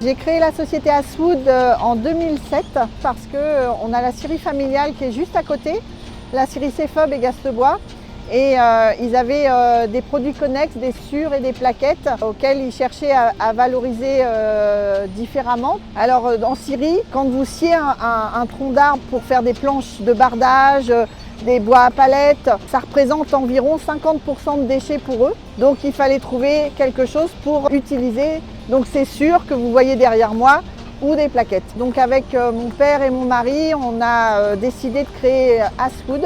J'ai créé la société Aswood en 2007 parce qu'on a la scierie familiale qui est juste à côté, la scierie Cefub et Gastebois. Et ils avaient des produits connexes, des sciures et des plaquettes auxquels ils cherchaient à valoriser différemment. Alors en scierie, quand vous sciez un tronc d'arbre pour faire des planches de bardage, des bois à palettes, ça représente environ 50% de déchets pour eux. Donc il fallait trouver quelque chose pour utiliser donc ces sciures que vous voyez derrière moi ou des plaquettes. Donc avec mon père et mon mari, on a décidé de créer Aswood.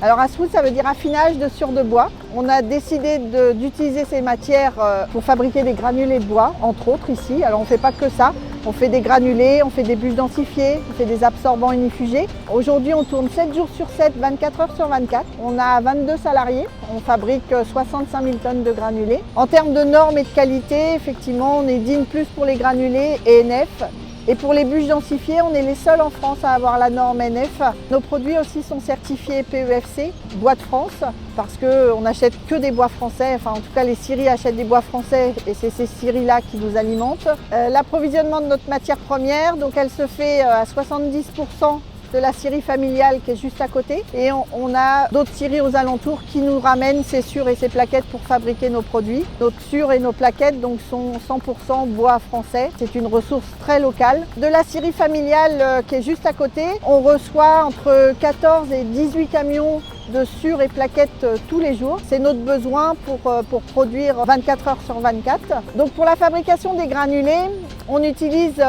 Alors Aswood, ça veut dire affinage de sciure de bois. On a décidé d'utiliser ces matières pour fabriquer des granulés de bois, entre autres ici. Alors on ne fait pas que ça, on fait des granulés, on fait des bûches densifiées, on fait des absorbants unifugés. Aujourd'hui on tourne 7 jours sur 7, 24 heures sur 24. On a 22 salariés, on fabrique 65 000 tonnes de granulés. En termes de normes et de qualité, effectivement on est DIN+, pour les granulés et NF. Et pour les bûches densifiées, on est les seuls en France à avoir la norme NF. Nos produits aussi sont certifiés PEFC, Bois de France, parce qu'on n'achète que des bois français, enfin en tout cas les scieries achètent des bois français et c'est ces scieries-là qui nous alimentent. L'approvisionnement de notre matière première, donc elle se fait à 70% de la scierie familiale qui est juste à côté et on a d'autres scieries aux alentours qui nous ramènent ces sciures et ces plaquettes pour fabriquer nos produits. Nos sciures et nos plaquettes donc sont 100% bois français, c'est une ressource très locale. De la scierie familiale qui est juste à côté, on reçoit entre 14 et 18 camions de sciures et plaquettes tous les jours. C'est notre besoin pour produire 24 heures sur 24. Donc pour la fabrication des granulés, on utilise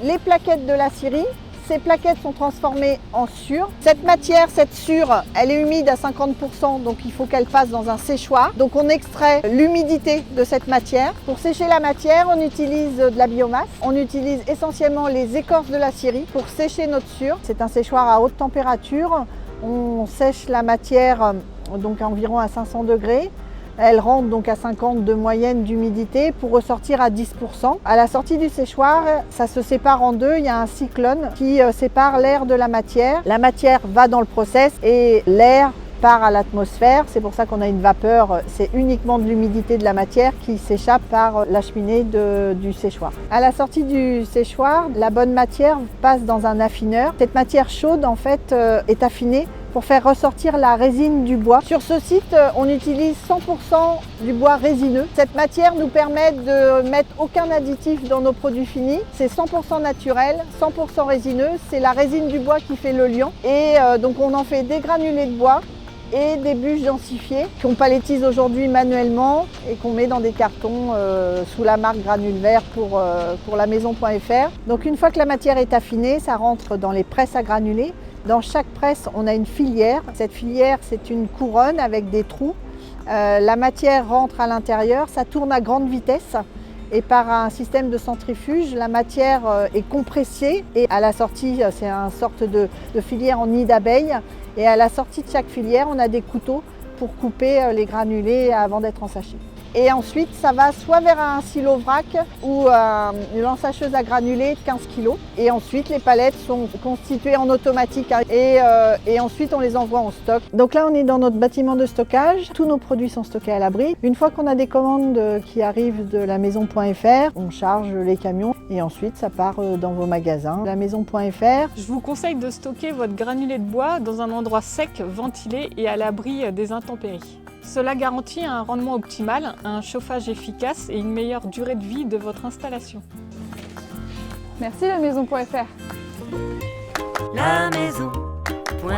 les plaquettes de la scierie. Ces plaquettes sont transformées en sciure. Cette matière, cette sciure, elle est humide à 50%, donc il faut qu'elle passe dans un séchoir. Donc on extrait l'humidité de cette matière. Pour sécher la matière, on utilise de la biomasse. On utilise essentiellement les écorces de la scierie pour sécher notre sciure. C'est un séchoir à haute température. On sèche la matière donc environ à 500 degrés. Elle rentre donc à 50 de moyenne d'humidité pour ressortir à 10%. À la sortie du séchoir, ça se sépare en deux. Il y a un cyclone qui sépare l'air de la matière. La matière va dans le process et l'air part à l'atmosphère. C'est pour ça qu'on a une vapeur. C'est uniquement de l'humidité de la matière qui s'échappe par la cheminée du séchoir. À la sortie du séchoir, la bonne matière passe dans un affineur. Cette matière chaude en fait est affinée pour faire ressortir la résine du bois. Sur ce site, on utilise 100% du bois résineux. Cette matière nous permet de mettre aucun additif dans nos produits finis. C'est 100% naturel, 100% résineux. C'est la résine du bois qui fait le liant. Et donc on en fait des granulés de bois et des bûches densifiées qu'on palettise aujourd'hui manuellement et qu'on met dans des cartons sous la marque Granulevert pour la maison.fr. Donc une fois que la matière est affinée, ça rentre dans les presses à granulés. Dans chaque presse, on a une filière. Cette filière, c'est une couronne avec des trous. La matière rentre à l'intérieur, ça tourne à grande vitesse et par un système de centrifuge, la matière est compressée et à la sortie, c'est une sorte de filière en nid d'abeille. Et à la sortie de chaque filière, on a des couteaux pour couper les granulés avant d'être en sachet. Et ensuite, ça va soit vers un silo vrac ou une lance-hacheuse à granulés de 15 kg. Et ensuite, les palettes sont constituées en automatique et ensuite, on les envoie en stock. Donc là, on est dans notre bâtiment de stockage. Tous nos produits sont stockés à l'abri. Une fois qu'on a des commandes qui arrivent de la maison.fr, on charge les camions et ensuite, ça part dans vos magasins. La maison.fr. Je vous conseille de stocker votre granulé de bois dans un endroit sec, ventilé et à l'abri des intempéries. Cela garantit un rendement optimal, un chauffage efficace et une meilleure durée de vie de votre installation. Merci la maison.fr. La maison.fr